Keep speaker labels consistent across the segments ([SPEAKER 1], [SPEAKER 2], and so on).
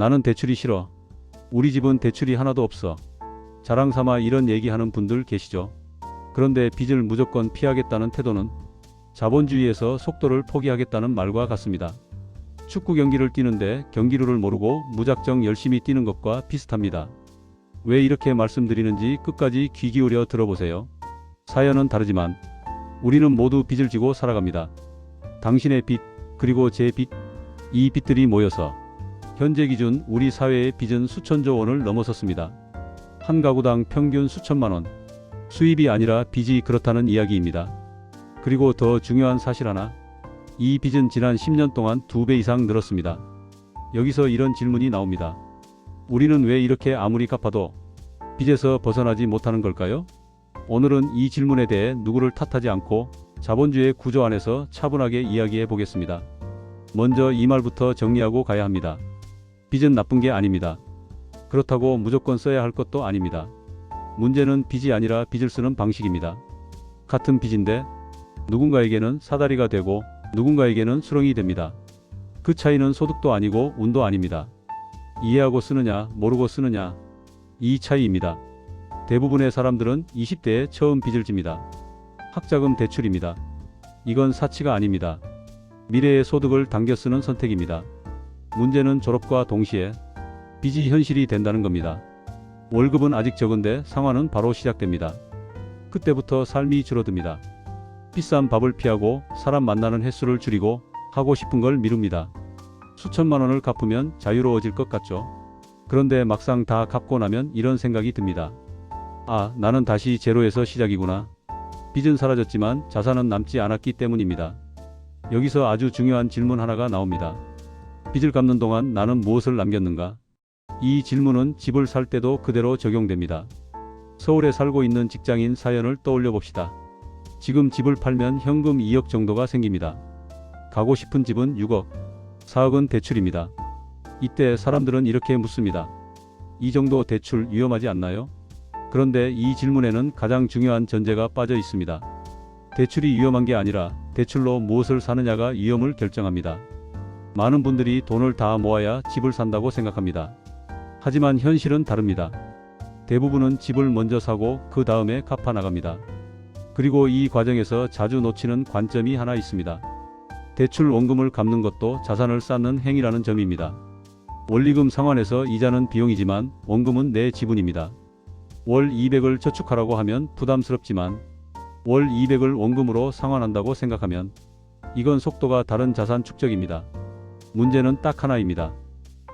[SPEAKER 1] 나는 대출이 싫어. 우리 집은 대출이 하나도 없어. 자랑 삼아 이런 얘기하는 분들 계시죠. 그런데 빚을 무조건 피하겠다는 태도는 자본주의에서 속도를 포기하겠다는 말과 같습니다. 축구 경기를 뛰는데 경기룰을 모르고 무작정 열심히 뛰는 것과 비슷합니다. 왜 이렇게 말씀드리는지 끝까지 귀 기울여 들어보세요. 사연은 다르지만 우리는 모두 빚을 지고 살아갑니다. 당신의 빚, 그리고 제 빚, 이 빚들이 모여서 현재 기준 우리 사회의 빚은 수천조 원을 넘어섰습니다. 한 가구당 평균 수천만 원. 수입이 아니라 빚이 그렇다는 이야기입니다. 그리고 더 중요한 사실 하나. 이 빚은 지난 10년 동안 2배 이상 늘었습니다. 여기서 이런 질문이 나옵니다. 우리는 왜 이렇게 아무리 갚아도 빚에서 벗어나지 못하는 걸까요? 오늘은 이 질문에 대해 누구를 탓하지 않고 자본주의 구조 안에서 차분하게 이야기해 보겠습니다. 먼저 이 말부터 정리하고 가야 합니다. 빚은 나쁜 게 아닙니다. 그렇다고 무조건 써야 할 것도 아닙니다. 문제는 빚이 아니라 빚을 쓰는 방식입니다. 같은 빚인데 누군가에게는 사다리가 되고 누군가에게는 수렁이 됩니다. 그 차이는 소득도 아니고 운도 아닙니다. 이해하고 쓰느냐, 모르고 쓰느냐, 이 차이입니다. 대부분의 사람들은 20대에 처음 빚을 집니다. 학자금 대출입니다. 이건 사치가 아닙니다. 미래의 소득을 당겨 쓰는 선택입니다. 문제는 졸업과 동시에 빚이 현실이 된다는 겁니다. 월급은 아직 적은데 상환은 바로 시작됩니다. 그때부터 삶이 줄어듭니다. 비싼 밥을 피하고 사람 만나는 횟수를 줄이고 하고 싶은 걸 미룹니다. 수천만 원을 갚으면 자유로워질 것 같죠. 그런데 막상 다 갚고 나면 이런 생각이 듭니다. 아, 나는 다시 제로에서 시작이구나. 빚은 사라졌지만 자산은 남지 않았기 때문입니다. 여기서 아주 중요한 질문 하나가 나옵니다. 빚을 갚는 동안 나는 무엇을 남겼는가? 이 질문은 집을 살 때도 그대로 적용됩니다. 서울에 살고 있는 직장인 사연을 떠올려 봅시다. 지금 집을 팔면 현금 2억 정도가 생깁니다. 가고 싶은 집은 6억, 4억은 대출입니다. 이때 사람들은 이렇게 묻습니다. 이 정도 대출 위험하지 않나요? 그런데 이 질문에는 가장 중요한 전제가 빠져 있습니다. 대출이 위험한 게 아니라 대출로 무엇을 사느냐가 위험을 결정합니다. 많은 분들이 돈을 다 모아야 집을 산다고 생각합니다. 하지만 현실은 다릅니다. 대부분은 집을 먼저 사고 그 다음에 갚아 나갑니다. 그리고 이 과정에서 자주 놓치는 관점이 하나 있습니다. 대출 원금을 갚는 것도 자산을 쌓는 행위라는 점입니다. 원리금 상환에서 이자는 비용이지만 원금은 내 지분입니다. 월 200을 저축하라고 하면 부담스럽지만 월 200을 원금으로 상환한다고 생각하면 이건 속도가 다른 자산 축적입니다. 문제는 딱 하나입니다.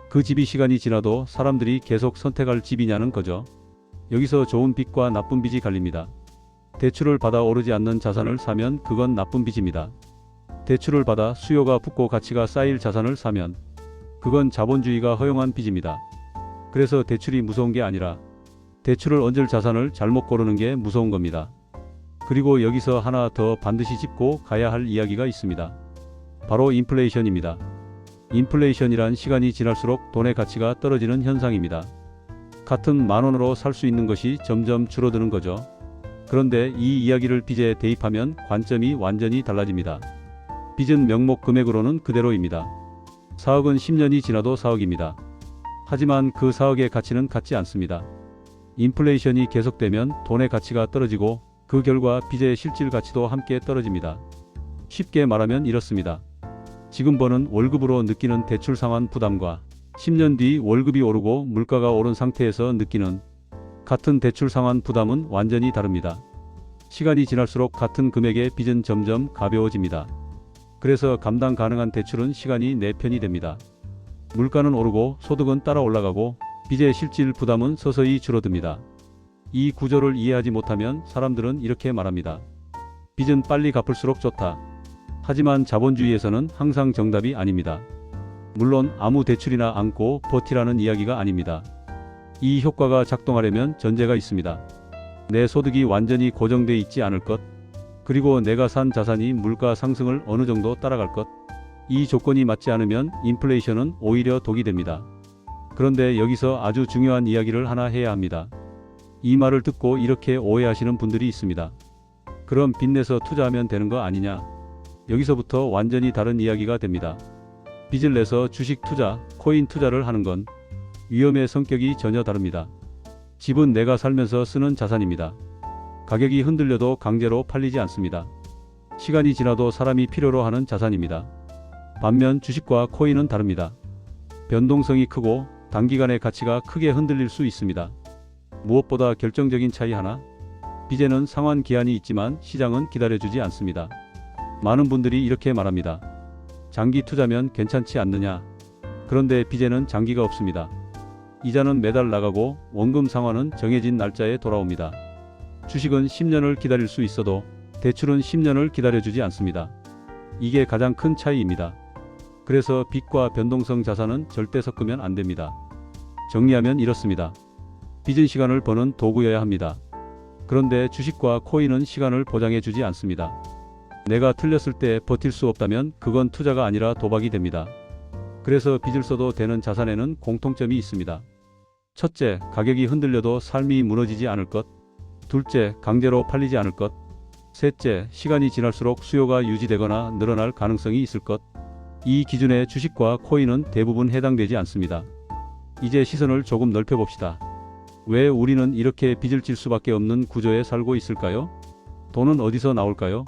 [SPEAKER 1] 그 집이 시간이 지나도 사람들이 계속 선택할 집이냐는 거죠. 여기서 좋은 빚과 나쁜 빚이 갈립니다. 대출을 받아 오르지 않는 자산을 사면 그건 나쁜 빚입니다. 대출을 받아 수요가 붙고 가치가 쌓일 자산을 사면 그건 자본주의가 허용한 빚입니다. 그래서 대출이 무서운 게 아니라 대출을 얹을 자산을 잘못 고르는 게 무서운 겁니다. 그리고 여기서 하나 더 반드시 짚고 가야 할 이야기가 있습니다. 바로 인플레이션입니다. 인플레이션이란 시간이 지날수록 돈의 가치가 떨어지는 현상입니다. 같은 만 원으로 살 수 있는 것이 점점 줄어드는 거죠. 그런데 이 이야기를 빚에 대입하면 관점이 완전히 달라집니다. 빚은 명목 금액으로는 그대로입니다. 4억은 10년이 지나도 4억입니다. 하지만 그 4억의 가치는 같지 않습니다. 인플레이션이 계속되면 돈의 가치가 떨어지고 그 결과 빚의 실질 가치도 함께 떨어집니다. 쉽게 말하면 이렇습니다. 지금 버는 월급으로 느끼는 대출 상환 부담과 10년 뒤 월급이 오르고 물가가 오른 상태에서 느끼는 같은 대출 상환 부담은 완전히 다릅니다. 시간이 지날수록 같은 금액의 빚은 점점 가벼워집니다. 그래서 감당 가능한 대출은 시간이 내 편이 됩니다. 물가는 오르고 소득은 따라 올라가고 빚의 실질 부담은 서서히 줄어듭니다. 이 구조를 이해하지 못하면 사람들은 이렇게 말합니다. 빚은 빨리 갚을수록 좋다. 하지만 자본주의에서는 항상 정답이 아닙니다. 물론 아무 대출이나 안고 버티라는 이야기가 아닙니다. 이 효과가 작동하려면 전제가 있습니다. 내 소득이 완전히 고정돼 있지 않을 것, 그리고 내가 산 자산이 물가 상승을 어느 정도 따라갈 것. 이 조건이 맞지 않으면 인플레이션은 오히려 독이 됩니다. 그런데 여기서 아주 중요한 이야기를 하나 해야 합니다. 이 말을 듣고 이렇게 오해하시는 분들이 있습니다. 그럼 빚내서 투자하면 되는 거 아니냐? 여기서부터 완전히 다른 이야기가 됩니다. 빚을 내서 주식 투자, 코인 투자를 하는 건 위험의 성격이 전혀 다릅니다. 집은 내가 살면서 쓰는 자산입니다. 가격이 흔들려도 강제로 팔리지 않습니다. 시간이 지나도 사람이 필요로 하는 자산입니다. 반면 주식과 코인은 다릅니다. 변동성이 크고 단기간의 가치가 크게 흔들릴 수 있습니다. 무엇보다 결정적인 차이 하나, 빚에는 상환 기한이 있지만 시장은 기다려주지 않습니다. 많은 분들이 이렇게 말합니다. 장기 투자면 괜찮지 않느냐? 그런데 빚에는 장기가 없습니다. 이자는 매달 나가고 원금 상환은 정해진 날짜에 돌아옵니다. 주식은 10년을 기다릴 수 있어도 대출은 10년을 기다려주지 않습니다. 이게 가장 큰 차이입니다. 그래서 빚과 변동성 자산은 절대 섞으면 안 됩니다. 정리하면 이렇습니다. 빚은 시간을 버는 도구여야 합니다. 그런데 주식과 코인은 시간을 보장해 주지 않습니다. 내가 틀렸을 때 버틸 수 없다면 그건 투자가 아니라 도박이 됩니다. 그래서 빚을 써도 되는 자산에는 공통점이 있습니다. 첫째, 가격이 흔들려도 삶이 무너지지 않을 것. 둘째, 강제로 팔리지 않을 것. 셋째, 시간이 지날수록 수요가 유지되거나 늘어날 가능성이 있을 것. 이 기준에 주식과 코인은 대부분 해당되지 않습니다. 이제 시선을 조금 넓혀봅시다. 왜 우리는 이렇게 빚을 질 수밖에 없는 구조에 살고 있을까요? 돈은 어디서 나올까요?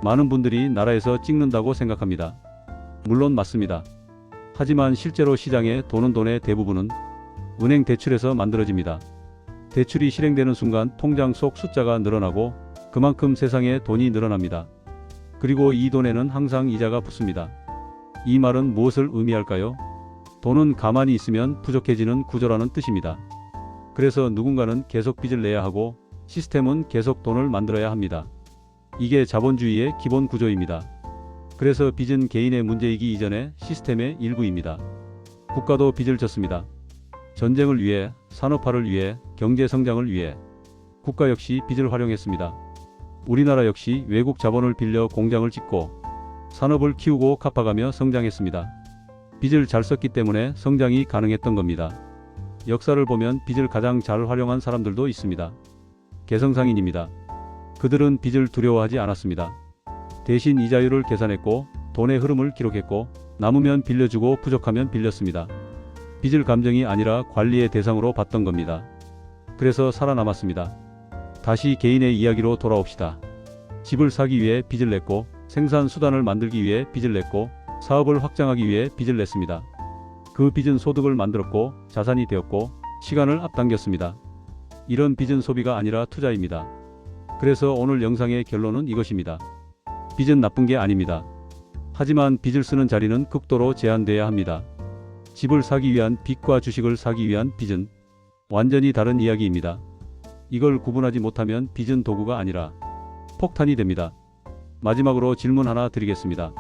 [SPEAKER 1] 많은 분들이 나라에서 찍는다고 생각합니다. 물론 맞습니다. 하지만 실제로 시장에 도는 돈의 대부분은 은행 대출에서 만들어집니다. 대출이 실행되는 순간 통장 속 숫자가 늘어나고 그만큼 세상에 돈이 늘어납니다. 그리고 이 돈에는 항상 이자가 붙습니다. 이 말은 무엇을 의미할까요? 돈은 가만히 있으면 부족해지는 구조라는 뜻입니다. 그래서 누군가는 계속 빚을 내야 하고 시스템은 계속 돈을 만들어야 합니다. 이게 자본주의의 기본 구조입니다. 그래서 빚은 개인의 문제이기 이전에 시스템의 일부입니다. 국가도 빚을 졌습니다. 전쟁을 위해, 산업화를 위해, 경제 성장을 위해 국가 역시 빚을 활용했습니다. 우리나라 역시 외국 자본을 빌려 공장을 짓고 산업을 키우고 갚아가며 성장했습니다. 빚을 잘 썼기 때문에 성장이 가능했던 겁니다. 역사를 보면 빚을 가장 잘 활용한 사람들도 있습니다. 개성상인입니다. 그들은 빚을 두려워하지 않았습니다. 대신 이자율을 계산했고 돈의 흐름을 기록했고 남으면 빌려주고 부족하면 빌렸습니다. 빚을 감정이 아니라 관리의 대상으로 봤던 겁니다. 그래서 살아남았습니다. 다시 개인의 이야기로 돌아옵시다. 집을 사기 위해 빚을 냈고 생산 수단을 만들기 위해 빚을 냈고 사업을 확장하기 위해 빚을 냈습니다. 그 빚은 소득을 만들었고 자산이 되었고 시간을 앞당겼습니다. 이런 빚은 소비가 아니라 투자입니다. 그래서 오늘 영상의 결론은 이것입니다. 빚은 나쁜 게 아닙니다. 하지만 빚을 쓰는 자리는 극도로 제한돼야 합니다. 집을 사기 위한 빚과 주식을 사기 위한 빚은 완전히 다른 이야기입니다. 이걸 구분하지 못하면 빚은 도구가 아니라 폭탄이 됩니다. 마지막으로 질문 하나 드리겠습니다.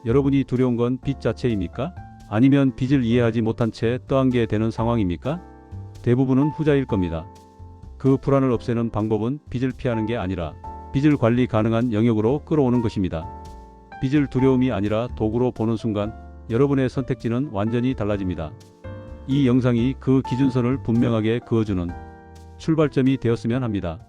[SPEAKER 1] 여러분이 두려운 건 빚 자체입니까? 아니면 빚을 이해하지 못한 채 떠안게 되는 상황입니까? 대부분은 후자일 겁니다. 그 불안을 없애는 방법은 빚을 피하는 게 아니라 빚을 관리 가능한 영역으로 끌어오는 것입니다. 빚을 두려움이 아니라 도구로 보는 순간 여러분의 선택지는 완전히 달라집니다. 이 영상이 그 기준선을 분명하게 그어주는 출발점이 되었으면 합니다.